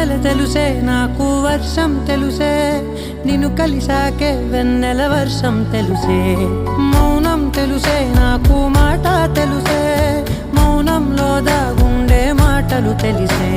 నెల తెలుసే నాకు వర్షం తెలుసే నిన్ను కలిసాకే వెన్నెల వర్షం తెలుసే మౌనం తెలుసే నాకు మాట తెలుసే మౌనంలో దాగుండే మాటలు తెలిసే